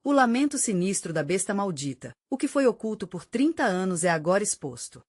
O lamento sinistro da besta maldita. O que foi oculto por 30 anos é agora exposto.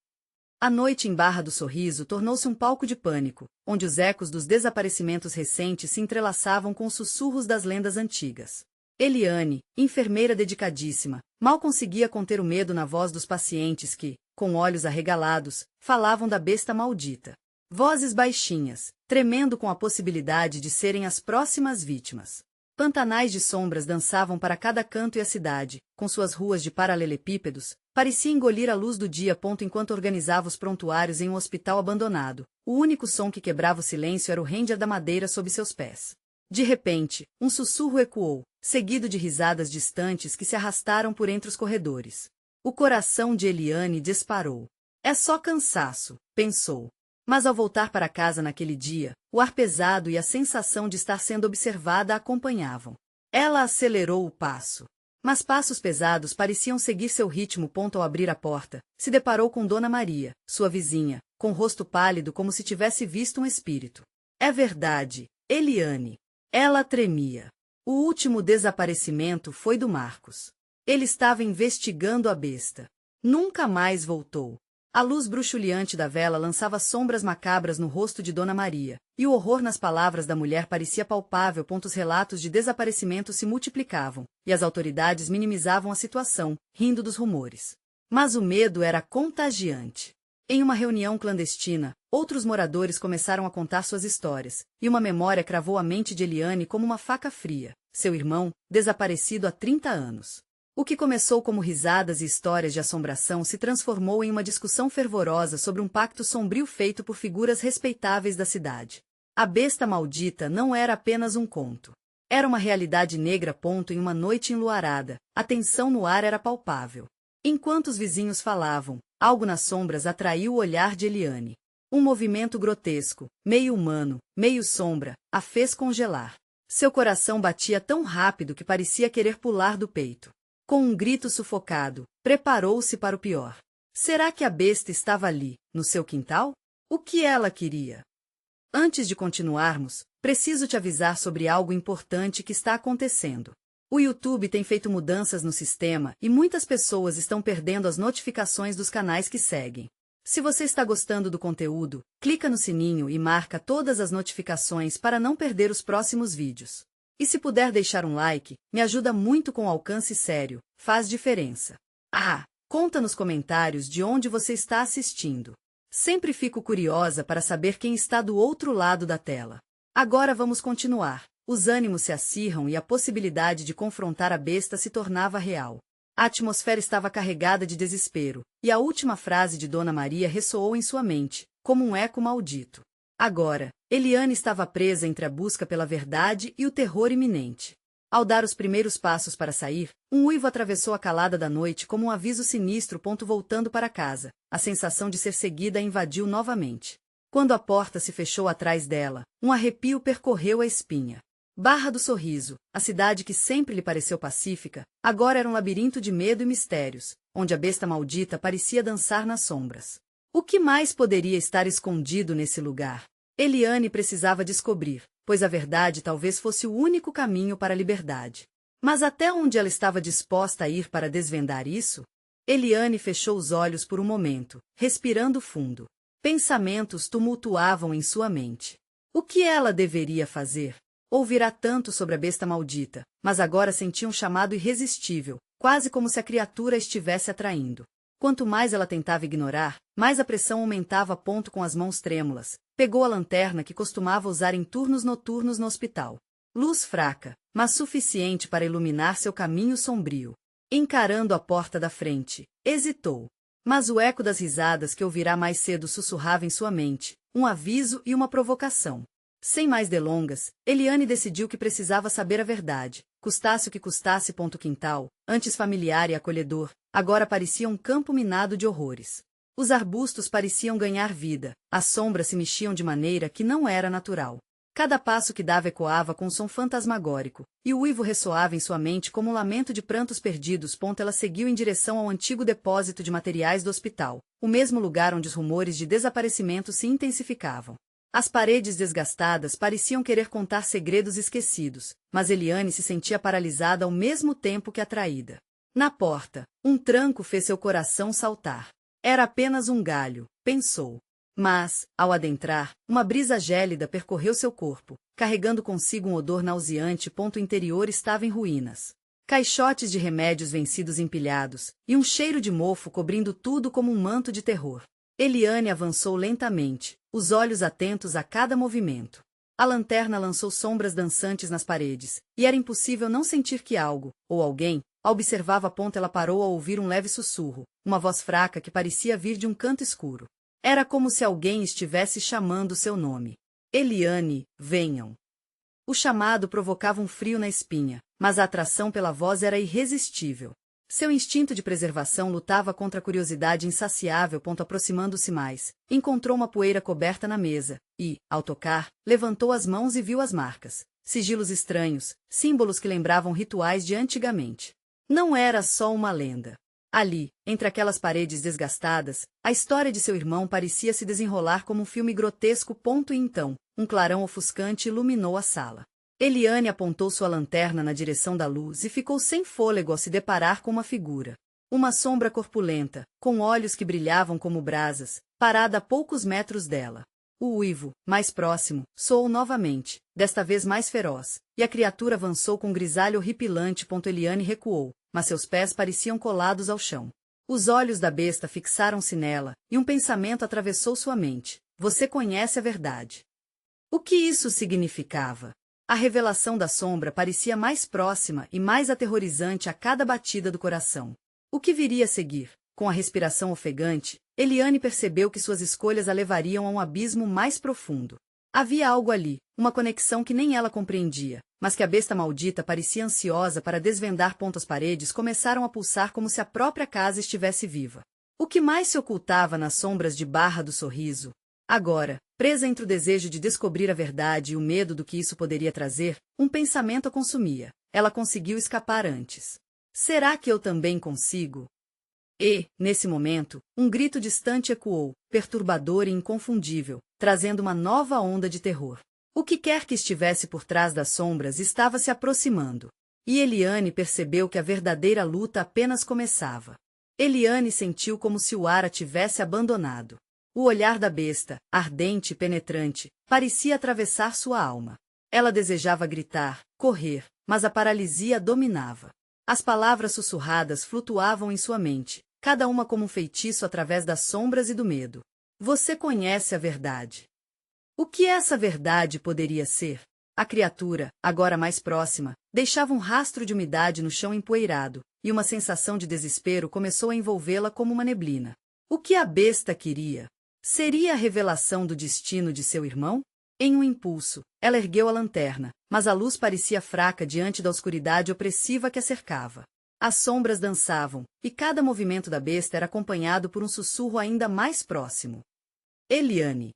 A noite em Barra do Sorriso tornou-se um palco de pânico, onde os ecos dos desaparecimentos recentes se entrelaçavam com os sussurros das lendas antigas. Eliane, enfermeira dedicadíssima, mal conseguia conter o medo na voz dos pacientes que, com olhos arregalados, falavam da besta maldita. Vozes baixinhas, tremendo com a possibilidade de serem as próximas vítimas. Pantanais de sombras dançavam para cada canto e a cidade, com suas ruas de paralelepípedos, parecia engolir a luz do dia. Enquanto organizava os prontuários em um hospital abandonado, o único som que quebrava o silêncio era o render da madeira sob seus pés. De repente, um sussurro ecoou, seguido de risadas distantes que se arrastaram por entre os corredores. O coração de Eliane disparou. É só cansaço, pensou. Mas ao voltar para casa naquele dia, o ar pesado e a sensação de estar sendo observada a acompanhavam. Ela acelerou o passo. Mas passos pesados pareciam seguir seu ritmo. Ao abrir a porta, se deparou com Dona Maria, sua vizinha, com o rosto pálido como se tivesse visto um espírito. É verdade, Eliane. Ela tremia. O último desaparecimento foi do Marcos. Ele estava investigando a besta. Nunca mais voltou. A luz bruxuleante da vela lançava sombras macabras no rosto de Dona Maria, e o horror nas palavras da mulher parecia palpável. Os relatos de desaparecimento se multiplicavam, e as autoridades minimizavam a situação, rindo dos rumores. Mas o medo era contagiante. Em uma reunião clandestina, outros moradores começaram a contar suas histórias, e uma memória cravou a mente de Eliane como uma faca fria: seu irmão, desaparecido há 30 anos. O que começou como risadas e histórias de assombração se transformou em uma discussão fervorosa sobre um pacto sombrio feito por figuras respeitáveis da cidade. A besta maldita não era apenas um conto. Era uma realidade negra. Em uma noite enluarada, a tensão no ar era palpável. Enquanto os vizinhos falavam, algo nas sombras atraiu o olhar de Eliane. Um movimento grotesco, meio humano, meio sombra, a fez congelar. Seu coração batia tão rápido que parecia querer pular do peito. Com um grito sufocado, preparou-se para o pior. Será que a besta estava ali, no seu quintal? O que ela queria? Antes de continuarmos, preciso te avisar sobre algo importante que está acontecendo. O YouTube tem feito mudanças no sistema e muitas pessoas estão perdendo as notificações dos canais que seguem. Se você está gostando do conteúdo, clica no sininho e marca todas as notificações para não perder os próximos vídeos. E se puder deixar um like, me ajuda muito com alcance sério, faz diferença. Conta nos comentários de onde você está assistindo. Sempre fico curiosa para saber quem está do outro lado da tela. Agora vamos continuar. Os ânimos se acirram e a possibilidade de confrontar a besta se tornava real. A atmosfera estava carregada de desespero, e a última frase de Dona Maria ressoou em sua mente, como um eco maldito. Agora, Eliane estava presa entre a busca pela verdade e o terror iminente. Ao dar os primeiros passos para sair, um uivo atravessou a calada da noite como um aviso sinistro. Voltando para casa, a sensação de ser seguida a invadiu novamente. Quando a porta se fechou atrás dela, um arrepio percorreu a espinha. Barra do Sorriso, a cidade que sempre lhe pareceu pacífica, agora era um labirinto de medo e mistérios, onde a besta maldita parecia dançar nas sombras. O que mais poderia estar escondido nesse lugar? Eliane precisava descobrir, pois a verdade talvez fosse o único caminho para a liberdade. Mas até onde ela estava disposta a ir para desvendar isso? Eliane fechou os olhos por um momento, respirando fundo. Pensamentos tumultuavam em sua mente. O que ela deveria fazer? Ouvirá tanto sobre a besta maldita, mas agora sentia um chamado irresistível, quase como se a criatura estivesse atraindo. Quanto mais ela tentava ignorar, mais a pressão aumentava. Com as mãos trêmulas, pegou a lanterna que costumava usar em turnos noturnos no hospital. Luz fraca, mas suficiente para iluminar seu caminho sombrio. Encarando a porta da frente, hesitou. Mas o eco das risadas que ouvirá mais cedo sussurrava em sua mente, um aviso e uma provocação. Sem mais delongas, Eliane decidiu que precisava saber a verdade, custasse o que custasse. O quintal, antes familiar e acolhedor, agora parecia um campo minado de horrores. Os arbustos pareciam ganhar vida, as sombras se mexiam de maneira que não era natural. Cada passo que dava ecoava com um som fantasmagórico, e o uivo ressoava em sua mente como um lamento de prantos perdidos. Ela seguiu em direção ao antigo depósito de materiais do hospital, o mesmo lugar onde os rumores de desaparecimento se intensificavam. As paredes desgastadas pareciam querer contar segredos esquecidos, mas Eliane se sentia paralisada ao mesmo tempo que atraída. Na porta, um tranco fez seu coração saltar. Era apenas um galho, pensou. Mas, ao adentrar, uma brisa gélida percorreu seu corpo, carregando consigo um odor nauseante. O interior estava em ruínas. Caixotes de remédios vencidos empilhados, e um cheiro de mofo cobrindo tudo como um manto de terror. Eliane avançou lentamente, os olhos atentos a cada movimento. A lanterna lançou sombras dançantes nas paredes, e era impossível não sentir que algo, ou alguém, a observava. Ela parou ao ouvir um leve sussurro, uma voz fraca que parecia vir de um canto escuro. Era como se alguém estivesse chamando seu nome. Eliane, venham. O chamado provocava um frio na espinha, mas a atração pela voz era irresistível. Seu instinto de preservação lutava contra a curiosidade insaciável. Aproximando-se mais, encontrou uma poeira coberta na mesa, e, ao tocar, levantou as mãos e viu as marcas. Sigilos estranhos, símbolos que lembravam rituais de antigamente. Não era só uma lenda. Ali, entre aquelas paredes desgastadas, a história de seu irmão parecia se desenrolar como um filme grotesco. E então, um clarão ofuscante iluminou a sala. Eliane apontou sua lanterna na direção da luz e ficou sem fôlego ao se deparar com uma figura. Uma sombra corpulenta, com olhos que brilhavam como brasas, parada a poucos metros dela. O uivo, mais próximo, soou novamente, desta vez mais feroz, e a criatura avançou com um grisalho horripilante. Eliane recuou, mas seus pés pareciam colados ao chão. Os olhos da besta fixaram-se nela, e um pensamento atravessou sua mente. Você conhece a verdade. O que isso significava? A revelação da sombra parecia mais próxima e mais aterrorizante a cada batida do coração. O que viria a seguir? Com a respiração ofegante, Eliane percebeu que suas escolhas a levariam a um abismo mais profundo. Havia algo ali, uma conexão que nem ela compreendia, mas que a besta maldita parecia ansiosa para desvendar. As paredes começaram a pulsar como se a própria casa estivesse viva. O que mais se ocultava nas sombras de Barra do Sorriso? Agora, presa entre o desejo de descobrir a verdade e o medo do que isso poderia trazer, um pensamento a consumia. Ela conseguiu escapar antes. Será que eu também consigo? E, nesse momento, um grito distante ecoou, perturbador e inconfundível, trazendo uma nova onda de terror. O que quer que estivesse por trás das sombras estava se aproximando. E Eliane percebeu que a verdadeira luta apenas começava. Eliane sentiu como se o ar a tivesse abandonado. O olhar da besta, ardente e penetrante, parecia atravessar sua alma. Ela desejava gritar, correr, mas a paralisia a dominava. As palavras sussurradas flutuavam em sua mente, cada uma como um feitiço através das sombras e do medo. Você conhece a verdade. O que essa verdade poderia ser? A criatura, agora mais próxima, deixava um rastro de umidade no chão empoeirado, e uma sensação de desespero começou a envolvê-la como uma neblina. O que a besta queria? Seria a revelação do destino de seu irmão? Em um impulso, ela ergueu a lanterna, mas a luz parecia fraca diante da escuridade opressiva que a cercava. As sombras dançavam, e cada movimento da besta era acompanhado por um sussurro ainda mais próximo. Eliane.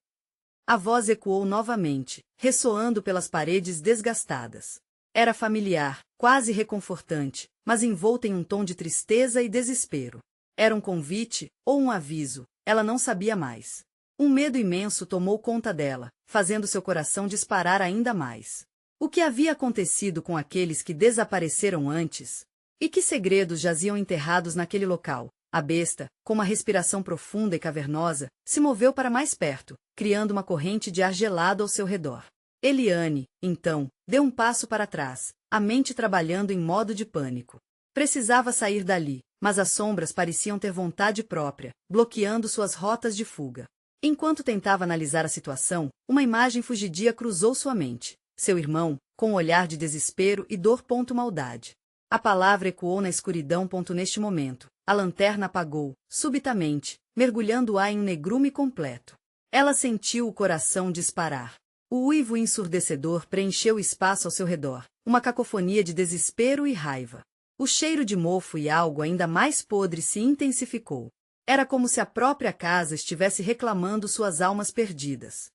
A voz ecoou novamente, ressoando pelas paredes desgastadas. Era familiar, quase reconfortante, mas envolta em um tom de tristeza e desespero. Era um convite, ou um aviso? Ela não sabia mais. Um medo imenso tomou conta dela, fazendo seu coração disparar ainda mais. O que havia acontecido com aqueles que desapareceram antes? E que segredos jaziam enterrados naquele local? A besta, com uma respiração profunda e cavernosa, se moveu para mais perto, criando uma corrente de ar gelado ao seu redor. Eliane, então, deu um passo para trás, a mente trabalhando em modo de pânico. Precisava sair dali, mas as sombras pareciam ter vontade própria, bloqueando suas rotas de fuga. Enquanto tentava analisar a situação, uma imagem fugidia cruzou sua mente. Seu irmão, com um olhar de desespero e dor. Maldade. A palavra ecoou na escuridão. Neste momento, a lanterna apagou, subitamente, mergulhando-a em um negrume completo. Ela sentiu o coração disparar. O uivo ensurdecedor preencheu o espaço ao seu redor, uma cacofonia de desespero e raiva. O cheiro de mofo e algo ainda mais podre se intensificou. Era como se a própria casa estivesse reclamando suas almas perdidas.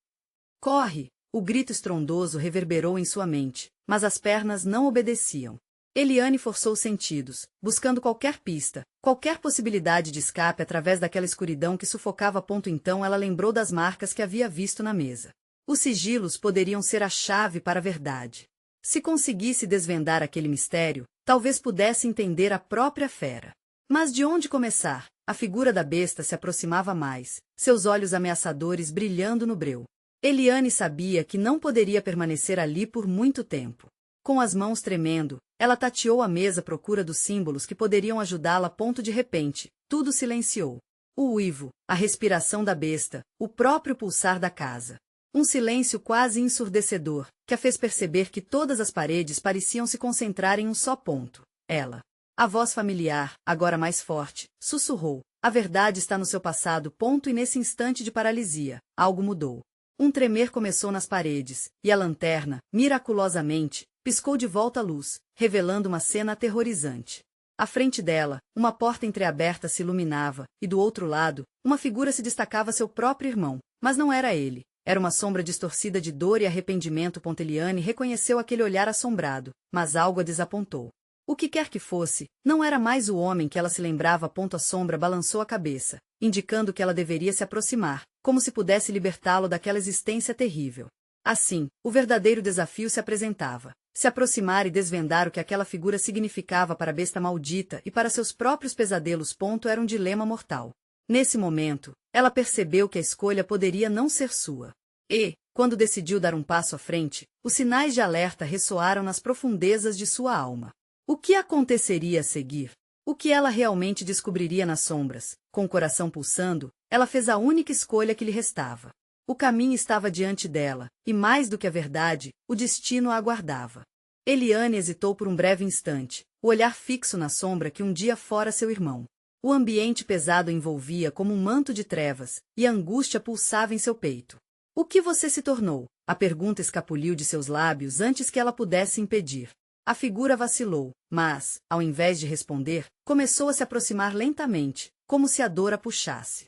Corre! O grito estrondoso reverberou em sua mente, mas as pernas não obedeciam. Eliane forçou os sentidos, buscando qualquer pista, qualquer possibilidade de escape através daquela escuridão que sufocava. Então ela lembrou das marcas que havia visto na mesa. Os sigilos poderiam ser a chave para a verdade. Se conseguisse desvendar aquele mistério, talvez pudesse entender a própria fera. Mas de onde começar? A figura da besta se aproximava mais, seus olhos ameaçadores brilhando no breu. Eliane sabia que não poderia permanecer ali por muito tempo. Com as mãos tremendo, ela tateou a mesa à procura dos símbolos que poderiam ajudá-la. De repente, tudo silenciou. O uivo, a respiração da besta, o próprio pulsar da casa. Um silêncio quase ensurdecedor, que a fez perceber que todas as paredes pareciam se concentrar em um só ponto. Ela. A voz familiar, agora mais forte, sussurrou. A verdade está no seu passado. E nesse instante de paralisia, algo mudou. Um tremer começou nas paredes, e a lanterna, miraculosamente, piscou de volta a luz, revelando uma cena aterrorizante. À frente dela, uma porta entreaberta se iluminava, e do outro lado, uma figura se destacava, seu próprio irmão. Mas não era ele. Era uma sombra distorcida de dor e arrependimento. Eliane reconheceu aquele olhar assombrado, mas algo a desapontou. O que quer que fosse, não era mais o homem que ela se lembrava. A sombra balançou a cabeça, indicando que ela deveria se aproximar, como se pudesse libertá-lo daquela existência terrível. Assim, o verdadeiro desafio se apresentava. Se aproximar e desvendar o que aquela figura significava para a besta maldita e para seus próprios pesadelos. Era um dilema mortal. Nesse momento, ela percebeu que a escolha poderia não ser sua. E, quando decidiu dar um passo à frente, os sinais de alerta ressoaram nas profundezas de sua alma. O que aconteceria a seguir? O que ela realmente descobriria nas sombras? Com o coração pulsando, ela fez a única escolha que lhe restava. O caminho estava diante dela, e mais do que a verdade, o destino a aguardava. Eliane hesitou por um breve instante, o olhar fixo na sombra que um dia fora seu irmão. O ambiente pesado envolvia como um manto de trevas, e a angústia pulsava em seu peito. O que você se tornou? A pergunta escapuliu de seus lábios antes que ela pudesse impedir. A figura vacilou, mas, ao invés de responder, começou a se aproximar lentamente, como se a dor a puxasse.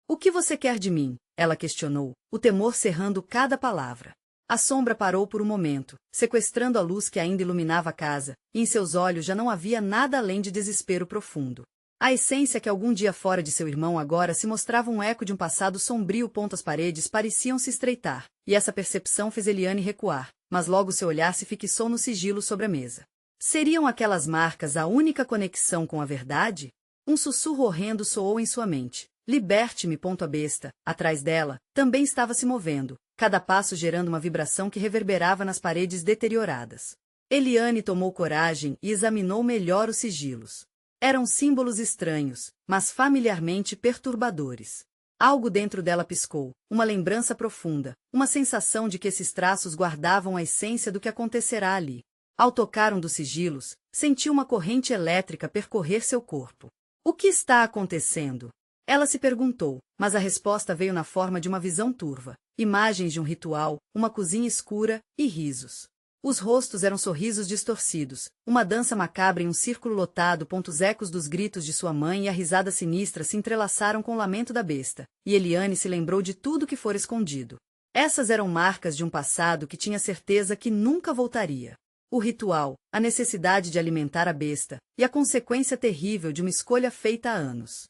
O que você quer de mim? Ela questionou, o temor cerrando cada palavra. A sombra parou por um momento, sequestrando a luz que ainda iluminava a casa, e em seus olhos já não havia nada além de desespero profundo. A essência que algum dia fora de seu irmão agora se mostrava um eco de um passado sombrio. As paredes pareciam se estreitar, e essa percepção fez Eliane recuar, mas logo seu olhar se fixou no sigilo sobre a mesa. Seriam aquelas marcas a única conexão com a verdade? Um sussurro horrendo soou em sua mente. Liberte-me. A besta, atrás dela, também estava se movendo, cada passo gerando uma vibração que reverberava nas paredes deterioradas. Eliane tomou coragem e examinou melhor os sigilos. Eram símbolos estranhos, mas familiarmente perturbadores. Algo dentro dela piscou, uma lembrança profunda, uma sensação de que esses traços guardavam a essência do que acontecerá ali. Ao tocar um dos sigilos, sentiu uma corrente elétrica percorrer seu corpo. O que está acontecendo? Ela se perguntou, mas a resposta veio na forma de uma visão turva. Imagens de um ritual, uma cozinha escura e risos. Os rostos eram sorrisos distorcidos, uma dança macabra em um círculo lotado. Os ecos dos gritos de sua mãe e a risada sinistra se entrelaçaram com o lamento da besta, e Eliane se lembrou de tudo que fora escondido. Essas eram marcas de um passado que tinha certeza que nunca voltaria. O ritual, a necessidade de alimentar a besta, e a consequência terrível de uma escolha feita há anos.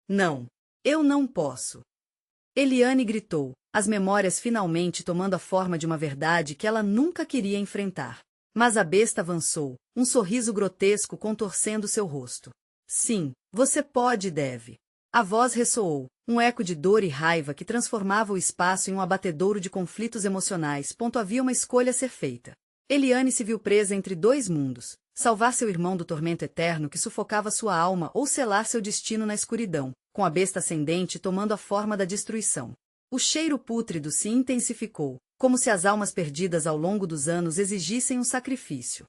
Não, eu não posso. Eliane gritou, as memórias finalmente tomando a forma de uma verdade que ela nunca queria enfrentar. Mas a besta avançou, um sorriso grotesco contorcendo seu rosto. Sim, você pode e deve. A voz ressoou, um eco de dor e raiva que transformava o espaço em um abatedouro de conflitos emocionais. Havia uma escolha a ser feita. Eliane se viu presa entre dois mundos, salvar seu irmão do tormento eterno que sufocava sua alma ou selar seu destino na escuridão, com a besta ascendente tomando a forma da destruição. O cheiro pútrido se intensificou, como se as almas perdidas ao longo dos anos exigissem um sacrifício.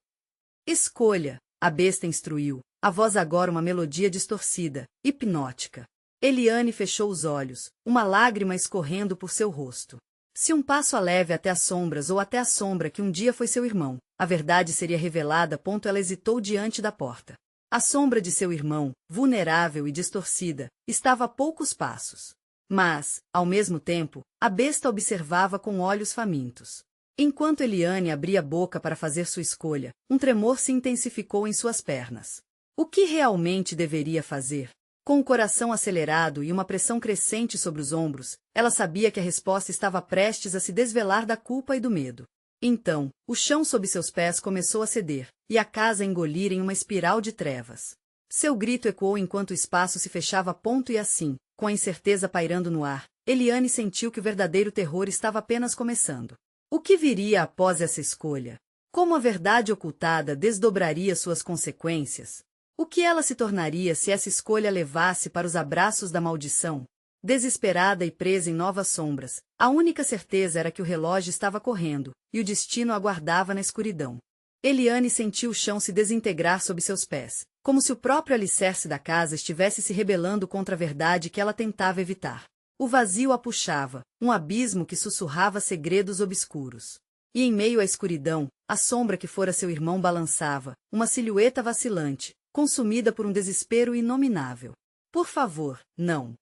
Escolha, a besta instruiu, a voz agora uma melodia distorcida, hipnótica. Eliane fechou os olhos, uma lágrima escorrendo por seu rosto. Se um passo a leve até as sombras ou até a sombra que um dia foi seu irmão, a verdade seria revelada. Ela hesitou diante da porta. A sombra de seu irmão, vulnerável e distorcida, estava a poucos passos. Mas, ao mesmo tempo, a besta observava com olhos famintos. Enquanto Eliane abria a boca para fazer sua escolha, um tremor se intensificou em suas pernas. O que realmente deveria fazer? Com o coração acelerado e uma pressão crescente sobre os ombros, ela sabia que a resposta estava prestes a se desvelar da culpa e do medo. Então, o chão sob seus pés começou a ceder, e a casa a engolir em uma espiral de trevas. Seu grito ecoou enquanto o espaço se fechava e assim, com a incerteza pairando no ar, Eliane sentiu que o verdadeiro terror estava apenas começando. O que viria após essa escolha? Como a verdade ocultada desdobraria suas consequências? O que ela se tornaria se essa escolha levasse para os abraços da maldição? Desesperada e presa em novas sombras, a única certeza era que o relógio estava correndo, e o destino aguardava na escuridão. Eliane sentiu o chão se desintegrar sob seus pés, como se o próprio alicerce da casa estivesse se rebelando contra a verdade que ela tentava evitar. O vazio a puxava, um abismo que sussurrava segredos obscuros. E em meio à escuridão, a sombra que fora seu irmão balançava, uma silhueta vacilante, consumida por um desespero inominável. Por favor, não.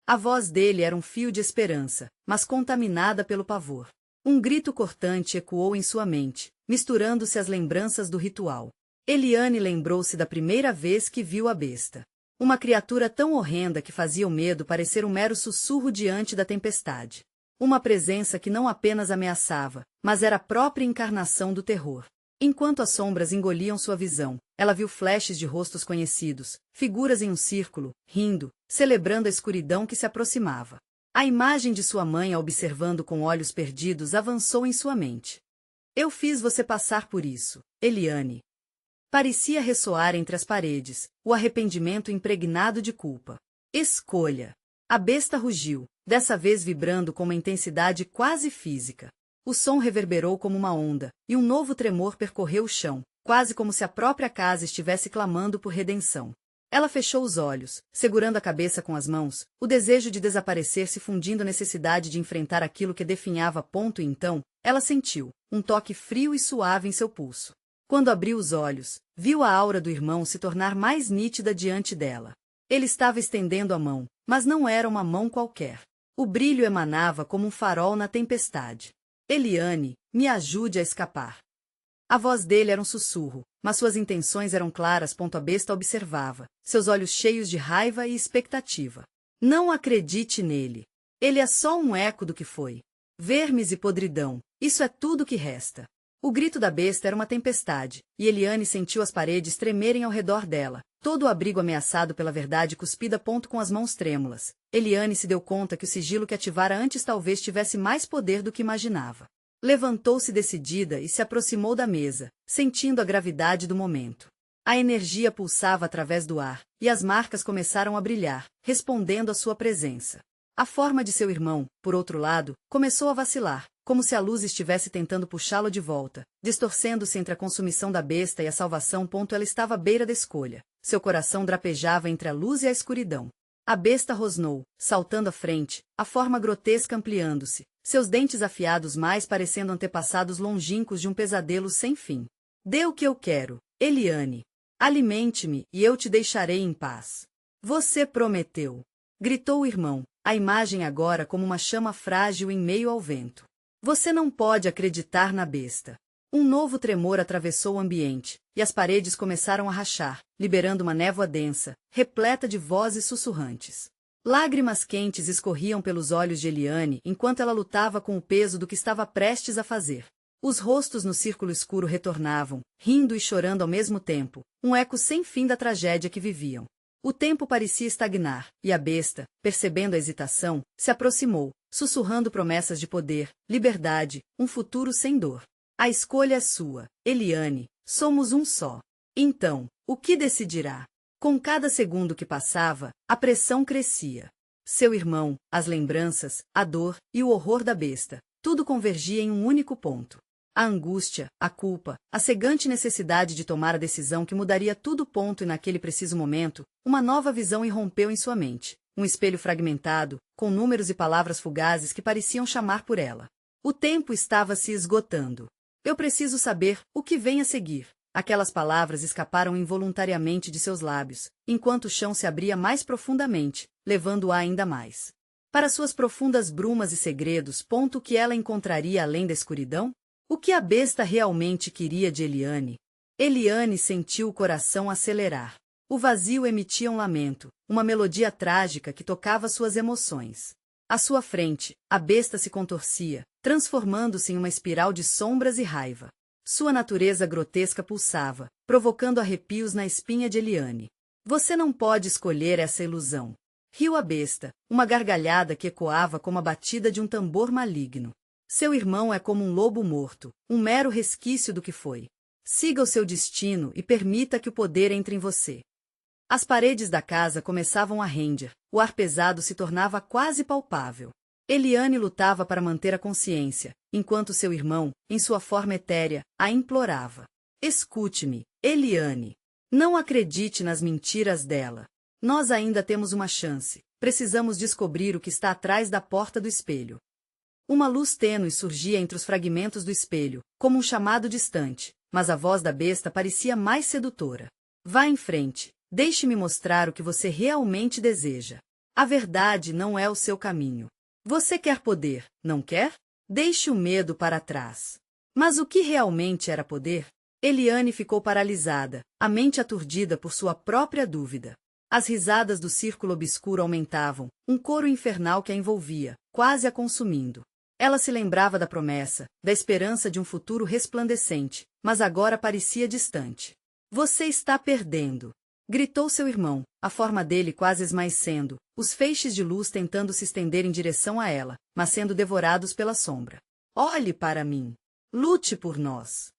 A voz dele era um fio de esperança, mas contaminada pelo pavor. Um grito cortante ecoou em sua mente, misturando-se às lembranças do ritual. Eliane lembrou-se da primeira vez que viu a besta. Uma criatura tão horrenda que fazia o medo parecer um mero sussurro diante da tempestade. Uma presença que não apenas ameaçava, mas era a própria encarnação do terror. Enquanto as sombras engoliam sua visão, ela viu flashes de rostos conhecidos, figuras em um círculo, rindo, celebrando a escuridão que se aproximava. A imagem de sua mãe a observando com olhos perdidos avançou em sua mente. Eu fiz você passar por isso, Eliane. Parecia ressoar entre as paredes, o arrependimento impregnado de culpa. Escolha. A besta rugiu, dessa vez vibrando com uma intensidade quase física. O som reverberou como uma onda, e um novo tremor percorreu o chão, quase como se a própria casa estivesse clamando por redenção. Ela fechou os olhos, segurando a cabeça com as mãos, o desejo de desaparecer se fundindo à necessidade de enfrentar aquilo que definhava. E então, ela sentiu um toque frio e suave em seu pulso. Quando abriu os olhos, viu a aura do irmão se tornar mais nítida diante dela. Ele estava estendendo a mão, mas não era uma mão qualquer. O brilho emanava como um farol na tempestade. Eliane, me ajude a escapar. A voz dele era um sussurro, mas suas intenções eram claras. A besta observava, seus olhos cheios de raiva e expectativa. Não acredite nele. Ele é só um eco do que foi. Vermes e podridão, isso é tudo que resta. O grito da besta era uma tempestade, e Eliane sentiu as paredes tremerem ao redor dela, todo o abrigo ameaçado pela verdade cuspida. Com as mãos trêmulas, Eliane se deu conta que o sigilo que ativara antes talvez tivesse mais poder do que imaginava. Levantou-se decidida e se aproximou da mesa, sentindo a gravidade do momento. A energia pulsava através do ar, e as marcas começaram a brilhar, respondendo à sua presença. A forma de seu irmão, por outro lado, começou a vacilar, como se a luz estivesse tentando puxá-lo de volta, distorcendo-se entre a consumição da besta e a salvação. Ela estava à beira da escolha. Seu coração drapejava entre a luz e a escuridão. A besta rosnou, saltando à frente, a forma grotesca ampliando-se, seus dentes afiados mais parecendo antepassados longínquos de um pesadelo sem fim. Dê o que eu quero, Eliane. Alimente-me, e eu te deixarei em paz. Você prometeu. Gritou o irmão, a imagem agora como uma chama frágil em meio ao vento. Você não pode acreditar na besta. Um novo tremor atravessou o ambiente, e as paredes começaram a rachar, liberando uma névoa densa, repleta de vozes sussurrantes. Lágrimas quentes escorriam pelos olhos de Eliane enquanto ela lutava com o peso do que estava prestes a fazer. Os rostos no círculo escuro retornavam, rindo e chorando ao mesmo tempo, um eco sem fim da tragédia que viviam. O tempo parecia estagnar, e a besta, percebendo a hesitação, se aproximou, sussurrando promessas de poder, liberdade, um futuro sem dor. A escolha é sua, Eliane, somos um só. Então, o que decidirá? Com cada segundo que passava, a pressão crescia. Seu irmão, as lembranças, a dor e o horror da besta, tudo convergia em um único ponto. A angústia, a culpa, a cegante necessidade de tomar a decisão que mudaria tudo. E naquele preciso momento, uma nova visão irrompeu em sua mente. Um espelho fragmentado, com números e palavras fugazes que pareciam chamar por ela. O tempo estava se esgotando. Eu preciso saber o que vem a seguir. Aquelas palavras escaparam involuntariamente de seus lábios, enquanto o chão se abria mais profundamente, levando-a ainda mais. Para suas profundas brumas e segredos. O que ela encontraria além da escuridão? O que a besta realmente queria de Eliane? Eliane sentiu o coração acelerar. O vazio emitia um lamento, uma melodia trágica que tocava suas emoções. À sua frente, a besta se contorcia, transformando-se em uma espiral de sombras e raiva. Sua natureza grotesca pulsava, provocando arrepios na espinha de Eliane. Você não pode escolher essa ilusão. Riu a besta, uma gargalhada que ecoava como a batida de um tambor maligno. Seu irmão é como um lobo morto, um mero resquício do que foi. Siga o seu destino e permita que o poder entre em você. As paredes da casa começavam a render, o ar pesado se tornava quase palpável. Eliane lutava para manter a consciência, enquanto seu irmão, em sua forma etérea, a implorava. Escute-me, Eliane. Não acredite nas mentiras dela. Nós ainda temos uma chance. Precisamos descobrir o que está atrás da porta do espelho. Uma luz tênue surgia entre os fragmentos do espelho, como um chamado distante, mas a voz da besta parecia mais sedutora. Vá em frente. Deixe-me mostrar o que você realmente deseja. A verdade não é o seu caminho. Você quer poder, não quer? Deixe o medo para trás. Mas o que realmente era poder? Eliane ficou paralisada, a mente aturdida por sua própria dúvida. As risadas do círculo obscuro aumentavam, um coro infernal que a envolvia, quase a consumindo. Ela se lembrava da promessa, da esperança de um futuro resplandecente, mas agora parecia distante. Você está perdendo! Gritou seu irmão, a forma dele quase esmaecendo, os feixes de luz tentando se estender em direção a ela, mas sendo devorados pela sombra. Olhe para mim! Lute por nós!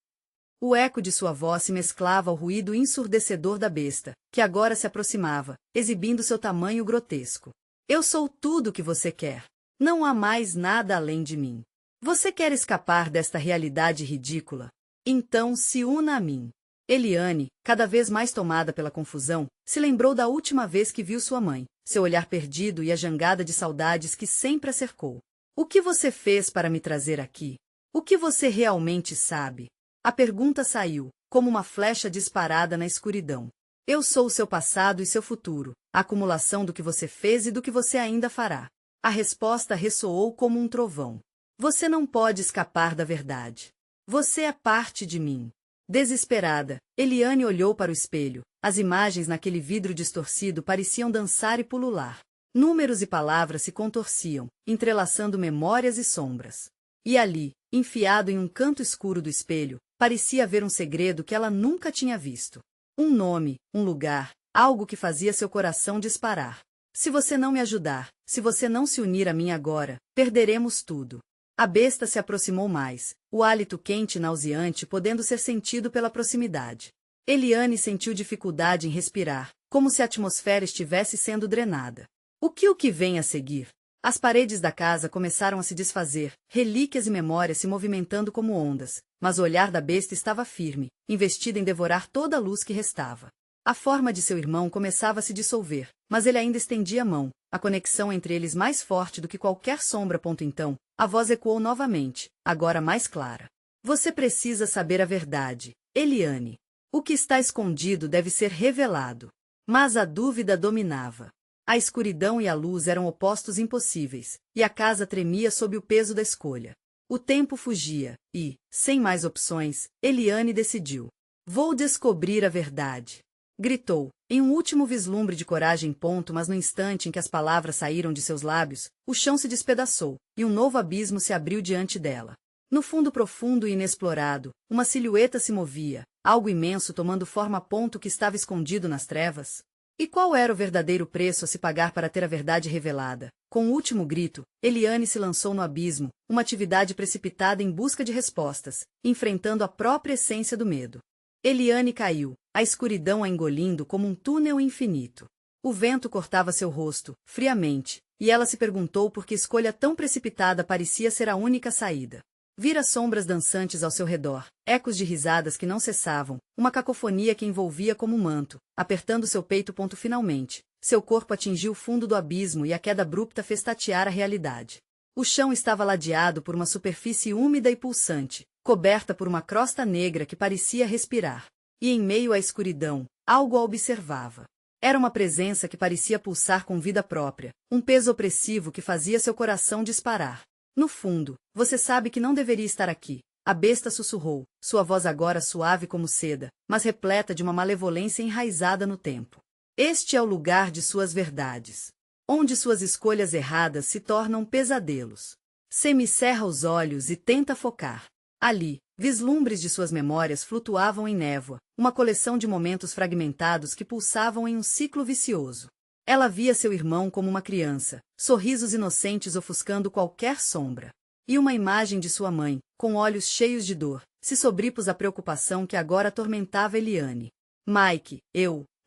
O eco de sua voz se mesclava ao ruído ensurdecedor da besta, que agora se aproximava, exibindo seu tamanho grotesco. Eu sou tudo o que você quer. Não há mais nada além de mim. Você quer escapar desta realidade ridícula? Então se una a mim. Eliane, cada vez mais tomada pela confusão, se lembrou da última vez que viu sua mãe, seu olhar perdido e a jangada de saudades que sempre a cercou. O que você fez para me trazer aqui? O que você realmente sabe? A pergunta saiu, como uma flecha disparada na escuridão. Eu sou o seu passado e seu futuro, a acumulação do que você fez e do que você ainda fará. A resposta ressoou como um trovão. Você não pode escapar da verdade. Você é parte de mim. Desesperada, Eliane olhou para o espelho. As imagens naquele vidro distorcido pareciam dançar e pulular. Números e palavras se contorciam, entrelaçando memórias e sombras. E ali, enfiado em um canto escuro do espelho, parecia haver um segredo que ela nunca tinha visto. Um nome, um lugar, algo que fazia seu coração disparar. Se você não me ajudar, se você não se unir a mim agora, perderemos tudo. A besta se aproximou mais, o hálito quente e nauseante podendo ser sentido pela proximidade. Eliane sentiu dificuldade em respirar, como se a atmosfera estivesse sendo drenada. O que vem a seguir? As paredes da casa começaram a se desfazer, relíquias e memórias se movimentando como ondas, mas o olhar da besta estava firme, investido em devorar toda a luz que restava. A forma de seu irmão começava a se dissolver, mas ele ainda estendia a mão, a conexão entre eles mais forte do que qualquer sombra. Então, a voz ecoou novamente, agora mais clara. Você precisa saber a verdade, Eliane. O que está escondido deve ser revelado. Mas a dúvida dominava. A escuridão e a luz eram opostos impossíveis, e a casa tremia sob o peso da escolha. O tempo fugia, e, sem mais opções, Eliane decidiu. Vou descobrir a verdade. Gritou, em um último vislumbre de coragem. Mas no instante em que as palavras saíram de seus lábios, o chão se despedaçou, e um novo abismo se abriu diante dela. No fundo profundo e inexplorado, uma silhueta se movia, algo imenso tomando forma. Que estava escondido nas trevas. E qual era o verdadeiro preço a se pagar para ter a verdade revelada? Com o último grito, Eliane se lançou no abismo, uma atividade precipitada em busca de respostas, enfrentando a própria essência do medo. Eliane caiu, a escuridão a engolindo como um túnel infinito. O vento cortava seu rosto, friamente, e ela se perguntou por que escolha tão precipitada parecia ser a única saída. Vira sombras dançantes ao seu redor, ecos de risadas que não cessavam, uma cacofonia que envolvia como um manto, apertando seu peito. Finalmente, seu corpo atingiu o fundo do abismo e a queda abrupta fez tatear a realidade. O chão estava ladeado por uma superfície úmida e pulsante, coberta por uma crosta negra que parecia respirar. E em meio à escuridão, algo a observava. Era uma presença que parecia pulsar com vida própria, um peso opressivo que fazia seu coração disparar. No fundo, você sabe que não deveria estar aqui, A besta sussurrou, sua voz agora suave como seda, mas repleta de uma malevolência enraizada no tempo. Este é o lugar de suas verdades, onde suas escolhas erradas se tornam pesadelos. Semicerra os olhos e tenta focar. Ali, vislumbres de suas memórias flutuavam em névoa, uma coleção de momentos fragmentados que pulsavam em um ciclo vicioso. Ela via seu irmão como uma criança, sorrisos inocentes ofuscando qualquer sombra. E uma imagem de sua mãe, com olhos cheios de dor, se sobrepôs à preocupação que agora atormentava Eliane. Mike,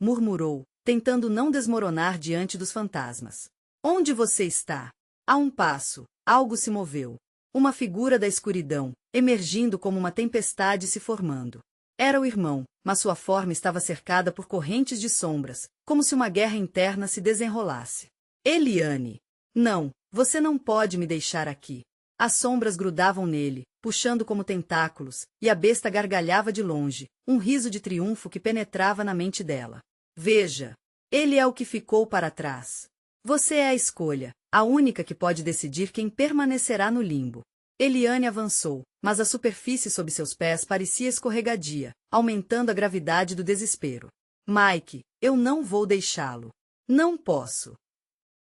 murmurou, tentando não desmoronar diante dos fantasmas. Onde você está? A um passo, algo se moveu. Uma figura da escuridão, emergindo como uma tempestade se formando. Era o irmão, mas sua forma estava cercada por correntes de sombras, como se uma guerra interna se desenrolasse. Eliane! Não, você não pode me deixar aqui. As sombras grudavam nele, puxando como tentáculos, e a besta gargalhava de longe, um riso de triunfo que penetrava na mente dela. Veja! Ele é o que ficou para trás. Você é a escolha, a única que pode decidir quem permanecerá no limbo. Eliane avançou, mas a superfície sob seus pés parecia escorregadia, aumentando a gravidade do desespero. Mike, eu não vou deixá-lo. Não posso.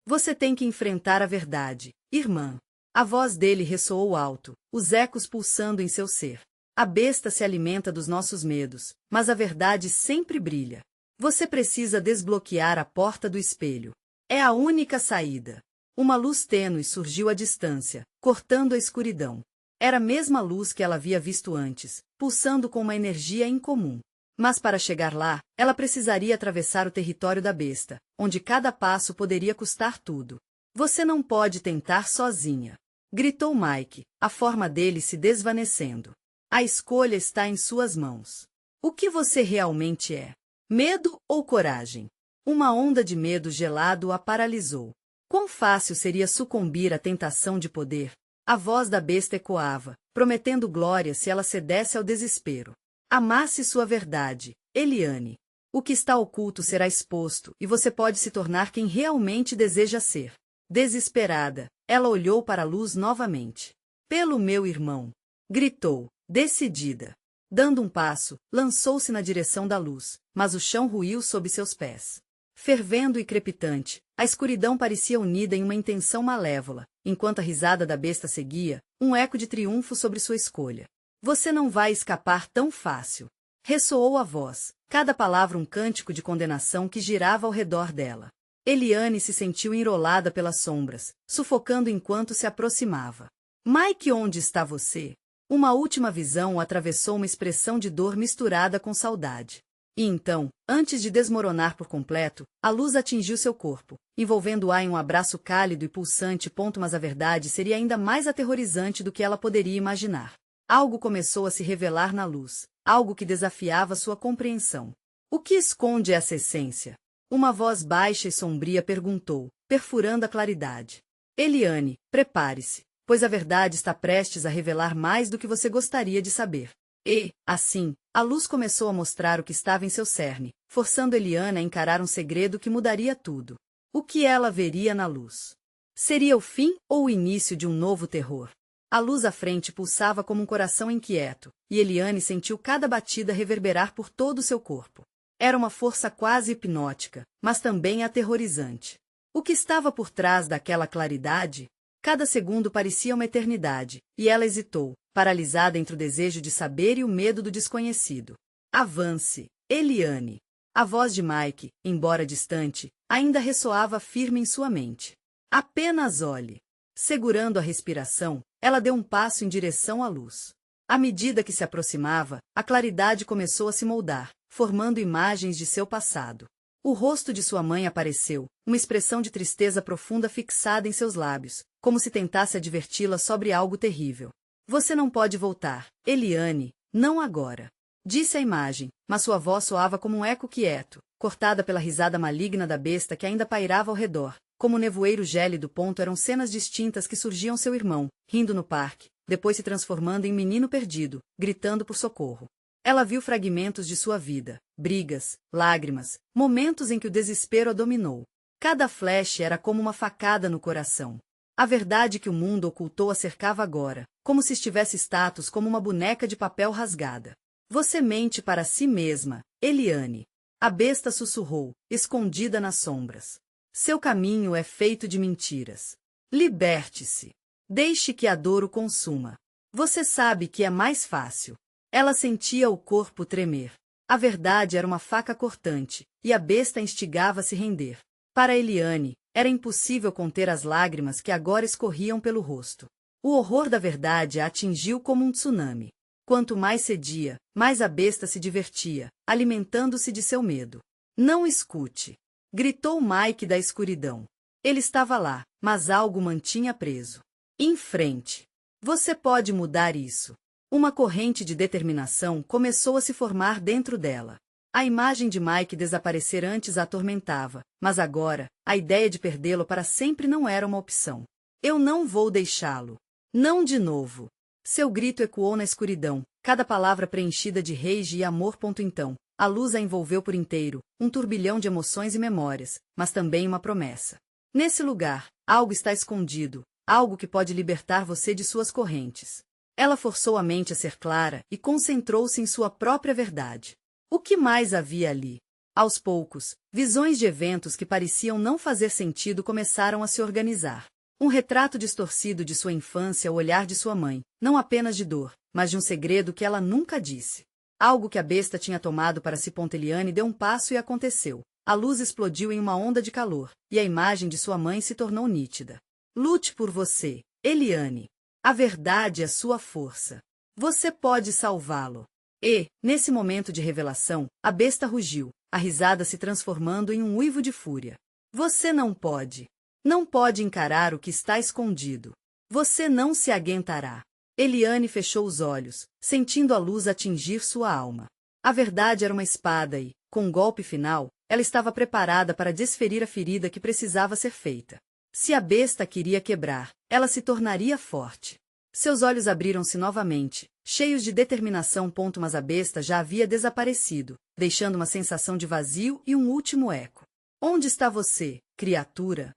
Você tem que enfrentar a verdade, irmã. A voz dele ressoou alto, os ecos pulsando em seu ser. A besta se alimenta dos nossos medos, mas a verdade sempre brilha. Você precisa desbloquear a porta do espelho. É a única saída. Uma luz tênue surgiu à distância, cortando a escuridão. Era a mesma luz que ela havia visto antes, pulsando com uma energia incomum. Mas para chegar lá, ela precisaria atravessar o território da besta, onde cada passo poderia custar tudo. Você não pode tentar sozinha. Gritou Mike, a forma dele se desvanecendo. A escolha está em suas mãos. O que você realmente é? Medo ou coragem? Uma onda de medo gelado a paralisou. Quão fácil seria sucumbir à tentação de poder? A voz da besta ecoava, prometendo glória se ela cedesse ao desespero. Amasse sua verdade, Eliane. O que está oculto será exposto e você pode se tornar quem realmente deseja ser. Desesperada, ela olhou para a luz novamente. Pelo meu irmão! Gritou, decidida. Dando um passo, lançou-se na direção da luz, mas o chão ruiu sob seus pés. Fervendo e crepitante, a escuridão parecia unida em uma intenção malévola, enquanto a risada da besta seguia, um eco de triunfo sobre sua escolha. Você não vai escapar tão fácil. Ressoou a voz, cada palavra um cântico de condenação que girava ao redor dela. Eliane se sentiu enrolada pelas sombras, sufocando enquanto se aproximava. Mike, onde está você? Uma última visão o atravessou, uma expressão de dor misturada com saudade. E então, antes de desmoronar por completo, a luz atingiu seu corpo, envolvendo-a em um abraço cálido e pulsante. Mas a verdade seria ainda mais aterrorizante do que ela poderia imaginar. Algo começou a se revelar na luz, algo que desafiava sua compreensão. O que esconde essa essência? Uma voz baixa e sombria perguntou, perfurando a claridade. Eliane, prepare-se, pois a verdade está prestes a revelar mais do que você gostaria de saber. E, assim, a luz começou a mostrar o que estava em seu cerne, forçando Eliane a encarar um segredo que mudaria tudo. O que ela veria na luz? Seria o fim ou o início de um novo terror? A luz à frente pulsava como um coração inquieto, e Eliane sentiu cada batida reverberar por todo o seu corpo. Era uma força quase hipnótica, mas também aterrorizante. O que estava por trás daquela claridade? Cada segundo parecia uma eternidade, e ela hesitou, paralisada entre o desejo de saber e o medo do desconhecido. Avance, Eliane. A voz de Mike, embora distante, ainda ressoava firme em sua mente. Apenas olhe. Segurando a respiração, ela deu um passo em direção à luz. À medida que se aproximava, a claridade começou a se moldar, formando imagens de seu passado. O rosto de sua mãe apareceu, uma expressão de tristeza profunda fixada em seus lábios, como se tentasse adverti-la sobre algo terrível. Você não pode voltar, Eliane, não agora. Disse a imagem, mas sua voz soava como um eco quieto, cortada pela risada maligna da besta que ainda pairava ao redor. Como um nevoeiro gélido. Eram cenas distintas que surgiam seu irmão, rindo no parque, depois se transformando em menino perdido, gritando por socorro. Ela viu fragmentos de sua vida, brigas, lágrimas, momentos em que o desespero a dominou. Cada flash era como uma facada no coração. A verdade que o mundo ocultou a cercava agora, como se estivesse status como uma boneca de papel rasgada. Você mente para si mesma, Eliane. A besta sussurrou, escondida nas sombras. Seu caminho é feito de mentiras. Liberte-se. Deixe que a dor o consuma. Você sabe que é mais fácil. Ela sentia o corpo tremer. A verdade era uma faca cortante, e a besta instigava a se render. Para Eliane, era impossível conter as lágrimas que agora escorriam pelo rosto. O horror da verdade a atingiu como um tsunami. Quanto mais cedia, mais a besta se divertia, alimentando-se de seu medo. Não escute! Gritou Mike da escuridão. Ele estava lá, mas algo o mantinha preso. Em frente. Você pode mudar isso. Uma corrente de determinação começou a se formar dentro dela. A imagem de Mike desaparecer antes a atormentava, mas agora, a ideia de perdê-lo para sempre não era uma opção. Eu não vou deixá-lo. Não de novo. Seu grito ecoou na escuridão, cada palavra preenchida de rage e amor. Então, a luz a envolveu por inteiro, um turbilhão de emoções e memórias, mas também uma promessa. Nesse lugar, algo está escondido, algo que pode libertar você de suas correntes. Ela forçou a mente a ser clara e concentrou-se em sua própria verdade. O que mais havia ali? Aos poucos, visões de eventos que pareciam não fazer sentido começaram a se organizar. Um retrato distorcido de sua infância, o olhar de sua mãe, não apenas de dor, mas de um segredo que ela nunca disse. Algo que a besta tinha tomado para si. Eliane deu um passo e aconteceu. A luz explodiu em uma onda de calor, e a imagem de sua mãe se tornou nítida. Lute por você, Eliane. A verdade é sua força. Você pode salvá-lo. E, nesse momento de revelação, a besta rugiu, a risada se transformando em um uivo de fúria. Você não pode. Não pode encarar o que está escondido. Você não se aguentará. Eliane fechou os olhos, sentindo a luz atingir sua alma. A verdade era uma espada e, com um golpe final, ela estava preparada para desferir a ferida que precisava ser feita. Se a besta queria quebrar, ela se tornaria forte. Seus olhos abriram-se novamente, cheios de determinação. Mas a besta já havia desaparecido, deixando uma sensação de vazio e um último eco. Onde está você, criatura?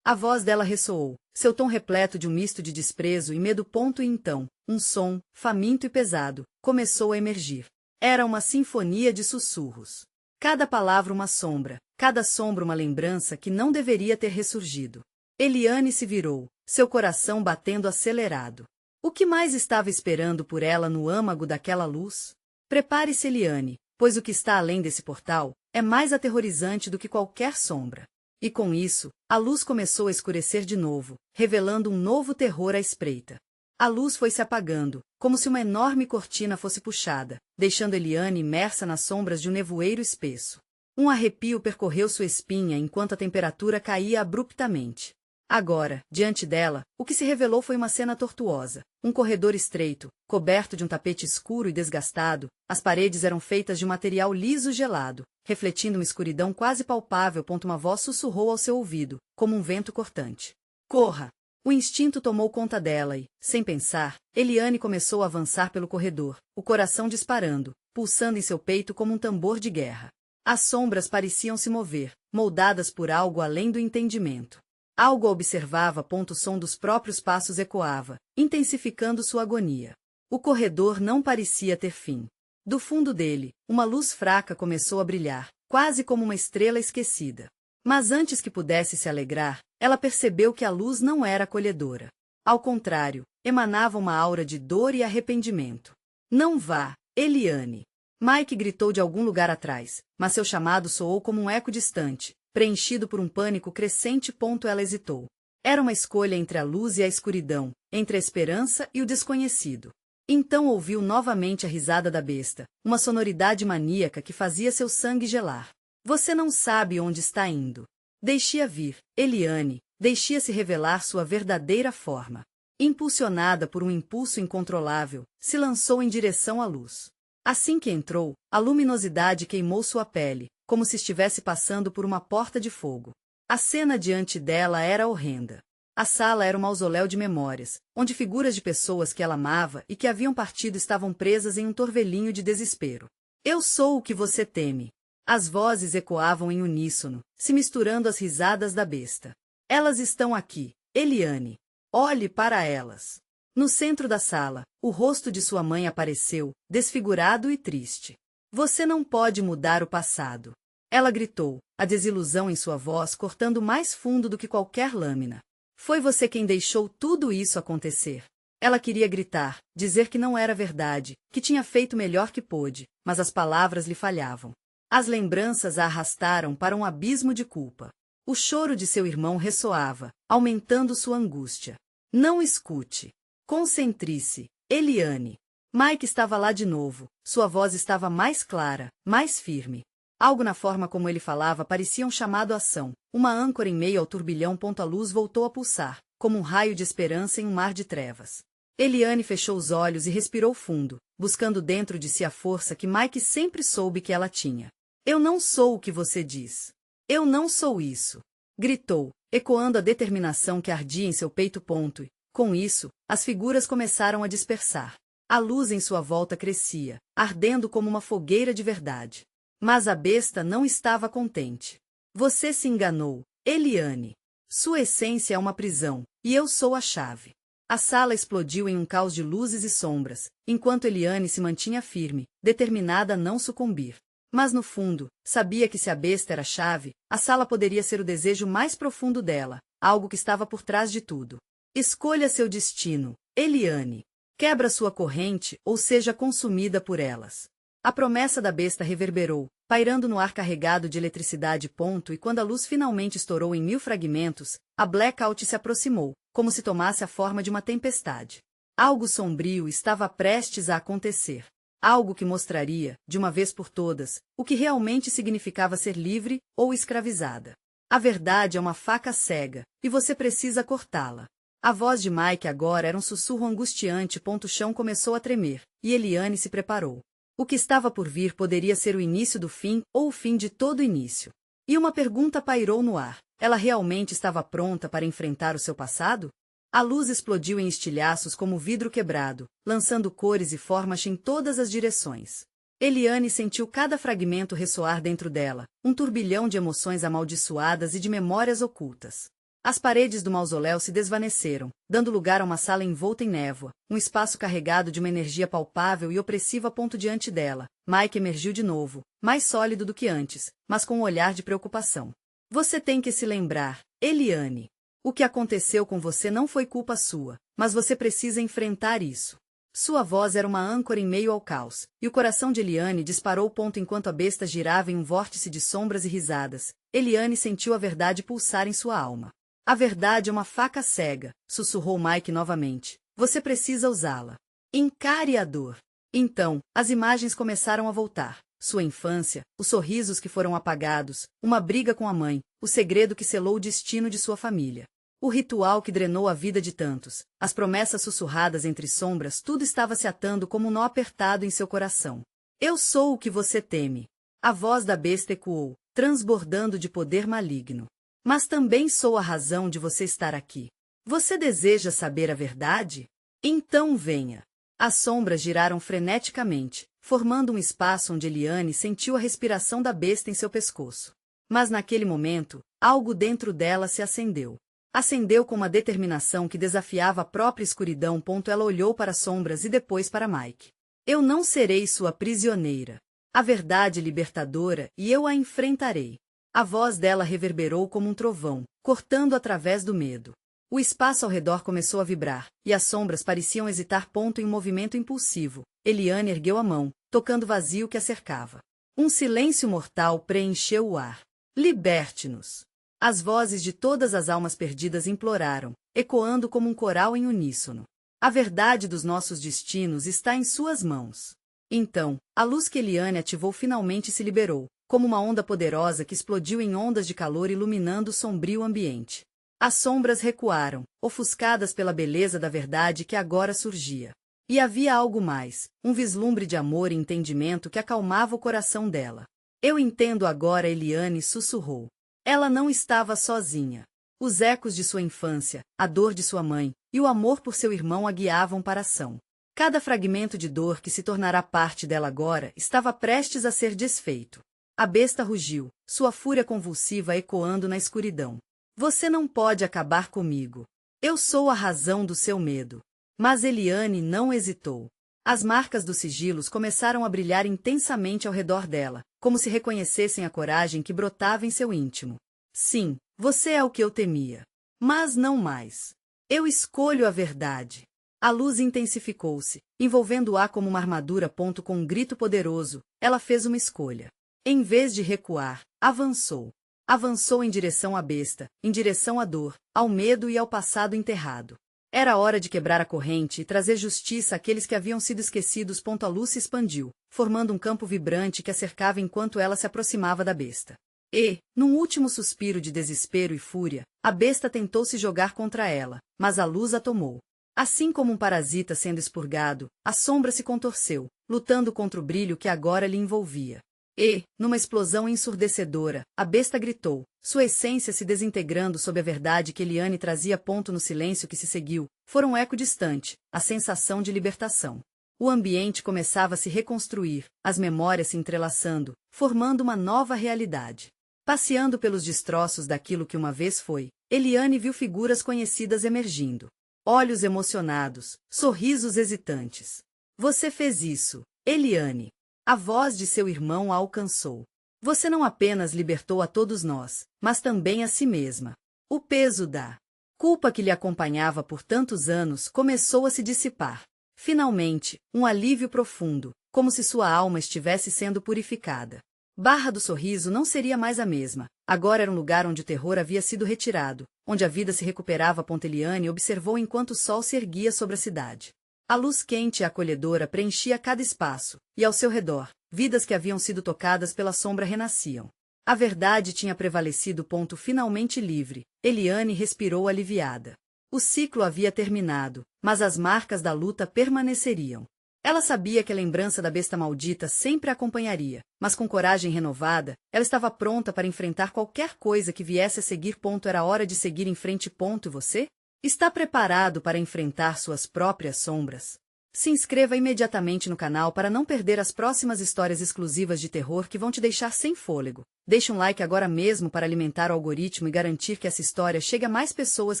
A voz dela ressoou, seu tom repleto de um misto de desprezo e medo. E então, um som, faminto e pesado, começou a emergir. Era uma sinfonia de sussurros. Cada palavra uma sombra, cada sombra uma lembrança que não deveria ter ressurgido. Eliane se virou, seu coração batendo acelerado. O que mais estava esperando por ela no âmago daquela luz? Prepare-se, Eliane, pois o que está além desse portal é mais aterrorizante do que qualquer sombra. E com isso, a luz começou a escurecer de novo, revelando um novo terror à espreita. A luz foi se apagando, como se uma enorme cortina fosse puxada, deixando Eliane imersa nas sombras de um nevoeiro espesso. Um arrepio percorreu sua espinha enquanto a temperatura caía abruptamente. Agora, diante dela, o que se revelou foi uma cena tortuosa. Um corredor estreito, coberto de um tapete escuro e desgastado, as paredes eram feitas de um material liso gelado, refletindo uma escuridão quase palpável. Uma voz sussurrou ao seu ouvido, como um vento cortante. Corra! O instinto tomou conta dela e, sem pensar, Eliane começou a avançar pelo corredor, o coração disparando, pulsando em seu peito como um tambor de guerra. As sombras pareciam se mover, moldadas por algo além do entendimento. Algo a observava. O som dos próprios passos ecoava, intensificando sua agonia. O corredor não parecia ter fim. Do fundo dele, uma luz fraca começou a brilhar, quase como uma estrela esquecida. Mas antes que pudesse se alegrar, ela percebeu que a luz não era acolhedora. Ao contrário, emanava uma aura de dor e arrependimento. Não vá, Eliane! Mike gritou de algum lugar atrás, mas seu chamado soou como um eco distante, preenchido por um pânico crescente. Ela hesitou. Era uma escolha entre a luz e a escuridão, entre a esperança e o desconhecido. Então ouviu novamente a risada da besta, uma sonoridade maníaca que fazia seu sangue gelar. Você não sabe onde está indo. Deixe-a vir, Eliane, deixe-a se revelar sua verdadeira forma. Impulsionada por um impulso incontrolável, se lançou em direção à luz. Assim que entrou, a luminosidade queimou sua pele, como se estivesse passando por uma porta de fogo. A cena diante dela era horrenda. A sala era um mausoléu de memórias, onde figuras de pessoas que ela amava e que haviam partido estavam presas em um torvelinho de desespero. Eu sou o que você teme. As vozes ecoavam em uníssono, se misturando às risadas da besta. Elas estão aqui, Eliane. Olhe para elas. No centro da sala, o rosto de sua mãe apareceu, desfigurado e triste. Você não pode mudar o passado. Ela gritou, a desilusão em sua voz cortando mais fundo do que qualquer lâmina. Foi você quem deixou tudo isso acontecer. Ela queria gritar, dizer que não era verdade, que tinha feito melhor que pôde, mas as palavras lhe falhavam. As lembranças a arrastaram para um abismo de culpa. O choro de seu irmão ressoava, aumentando sua angústia. Não escute. Concentre-se, Eliane. Mike estava lá de novo, sua voz estava mais clara, mais firme. Algo na forma como ele falava parecia um chamado à ação, uma âncora em meio ao turbilhão. A luz voltou a pulsar, como um raio de esperança em um mar de trevas. Eliane fechou os olhos e respirou fundo, buscando dentro de si a força que Mike sempre soube que ela tinha. Eu não sou o que você diz. Eu não sou isso. Gritou, ecoando a determinação que ardia em seu peito. E, com isso, as figuras começaram a dispersar. A luz em sua volta crescia, ardendo como uma fogueira de verdade. Mas a besta não estava contente. Você se enganou, Eliane. Sua essência é uma prisão, e eu sou a chave. A sala explodiu em um caos de luzes e sombras, enquanto Eliane se mantinha firme, determinada a não sucumbir. Mas no fundo, sabia que se a besta era a chave, a sala poderia ser o desejo mais profundo dela, algo que estava por trás de tudo. Escolha seu destino, Eliane. Quebra sua corrente ou seja consumida por elas. A promessa da besta reverberou, pairando no ar carregado de eletricidade. E quando a luz finalmente estourou em 1000 fragmentos, a blackout se aproximou, como se tomasse a forma de uma tempestade. Algo sombrio estava prestes a acontecer. Algo que mostraria, de uma vez por todas, o que realmente significava ser livre ou escravizada. A verdade é uma faca cega, e você precisa cortá-la. A voz de Mike agora era um sussurro angustiante. O chão começou a tremer, e Eliane se preparou. O que estava por vir poderia ser o início do fim ou o fim de todo início. E uma pergunta pairou no ar. Ela realmente estava pronta para enfrentar o seu passado? A luz explodiu em estilhaços como vidro quebrado, lançando cores e formas em todas as direções. Eliane sentiu cada fragmento ressoar dentro dela, um turbilhão de emoções amaldiçoadas e de memórias ocultas. As paredes do mausoléu se desvaneceram, dando lugar a uma sala envolta em névoa, um espaço carregado de uma energia palpável e opressiva. Diante dela, Mike emergiu de novo, mais sólido do que antes, mas com um olhar de preocupação. Você tem que se lembrar, Eliane. O que aconteceu com você não foi culpa sua, mas você precisa enfrentar isso. Sua voz era uma âncora em meio ao caos, e o coração de Eliane disparou. Enquanto a besta girava em um vórtice de sombras e risadas, Eliane sentiu a verdade pulsar em sua alma. A verdade é uma faca cega, sussurrou Mike novamente. Você precisa usá-la. Encare a dor. Então, as imagens começaram a voltar. Sua infância, os sorrisos que foram apagados, uma briga com a mãe, o segredo que selou o destino de sua família. O ritual que drenou a vida de tantos, as promessas sussurradas entre sombras, tudo estava se atando como um nó apertado em seu coração. Eu sou o que você teme. A voz da besta ecoou, transbordando de poder maligno. Mas também sou a razão de você estar aqui. Você deseja saber a verdade? Então venha. As sombras giraram freneticamente, formando um espaço onde Eliane sentiu a respiração da besta em seu pescoço. Mas naquele momento, algo dentro dela se acendeu. Acendeu com uma determinação que desafiava a própria escuridão. Ela olhou para as sombras e depois para Mike. Eu não serei sua prisioneira. A verdade libertadora e eu a enfrentarei. A voz dela reverberou como um trovão, cortando através do medo. O espaço ao redor começou a vibrar, e as sombras pareciam hesitar. Em um movimento impulsivo, Eliane ergueu a mão, tocando o vazio que a cercava. Um silêncio mortal preencheu o ar. Liberte-nos! As vozes de todas as almas perdidas imploraram, ecoando como um coral em uníssono. A verdade dos nossos destinos está em suas mãos. Então, a luz que Eliane ativou finalmente se liberou, como uma onda poderosa que explodiu em ondas de calor iluminando o sombrio ambiente. As sombras recuaram, ofuscadas pela beleza da verdade que agora surgia. E havia algo mais, um vislumbre de amor e entendimento que acalmava o coração dela. Eu entendo agora, Eliane sussurrou. Ela não estava sozinha. Os ecos de sua infância, a dor de sua mãe, e o amor por seu irmão a guiavam para a ação. Cada fragmento de dor que se tornará parte dela agora estava prestes a ser desfeito. A besta rugiu, sua fúria convulsiva ecoando na escuridão. Você não pode acabar comigo. Eu sou a razão do seu medo. Mas Eliane não hesitou. As marcas dos sigilos começaram a brilhar intensamente ao redor dela, como se reconhecessem a coragem que brotava em seu íntimo. Sim, você é o que eu temia. Mas não mais. Eu escolho a verdade. A luz intensificou-se, envolvendo-a como uma armadura. Com um grito poderoso, ela fez uma escolha. Em vez de recuar, avançou. Avançou em direção à besta, em direção à dor, ao medo e ao passado enterrado. Era hora de quebrar a corrente e trazer justiça àqueles que haviam sido esquecidos. A luz se expandiu, formando um campo vibrante que a cercava enquanto ela se aproximava da besta. E, num último suspiro de desespero e fúria, a besta tentou se jogar contra ela, mas a luz a tomou. Assim como um parasita sendo expurgado, a sombra se contorceu, lutando contra o brilho que agora lhe envolvia. E, numa explosão ensurdecedora, a besta gritou, sua essência se desintegrando sob a verdade que Eliane trazia. No silêncio que se seguiu, foi um eco distante, a sensação de libertação. O ambiente começava a se reconstruir, as memórias se entrelaçando, formando uma nova realidade. Passeando pelos destroços daquilo que uma vez foi, Eliane viu figuras conhecidas emergindo. Olhos emocionados, sorrisos hesitantes. Você fez isso, Eliane. A voz de seu irmão a alcançou. Você não apenas libertou a todos nós, mas também a si mesma. O peso da culpa que lhe acompanhava por tantos anos começou a se dissipar. Finalmente, um alívio profundo, como se sua alma estivesse sendo purificada. Barra do Sorriso não seria mais a mesma. Agora era um lugar onde o terror havia sido retirado, onde a vida se recuperava. Eliane observou enquanto o sol se erguia sobre a cidade. A luz quente e acolhedora preenchia cada espaço, e ao seu redor, vidas que haviam sido tocadas pela sombra renasciam. A verdade tinha prevalecido. Finalmente livre, Eliane respirou aliviada. O ciclo havia terminado, mas as marcas da luta permaneceriam. Ela sabia que a lembrança da besta maldita sempre a acompanharia, mas com coragem renovada, ela estava pronta para enfrentar qualquer coisa que viesse a seguir. Era hora de seguir em frente. E você? Está preparado para enfrentar suas próprias sombras? Se inscreva imediatamente no canal para não perder as próximas histórias exclusivas de terror que vão te deixar sem fôlego. Deixe um like agora mesmo para alimentar o algoritmo e garantir que essa história chegue a mais pessoas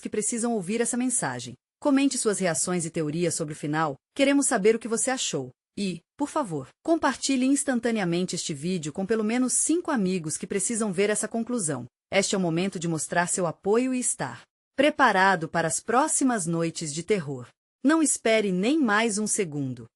que precisam ouvir essa mensagem. Comente suas reações e teorias sobre o final, queremos saber o que você achou. E, por favor, compartilhe instantaneamente este vídeo com pelo menos 5 amigos que precisam ver essa conclusão. Este é o momento de mostrar seu apoio e estar preparado para as próximas noites de terror. Não espere nem mais um segundo.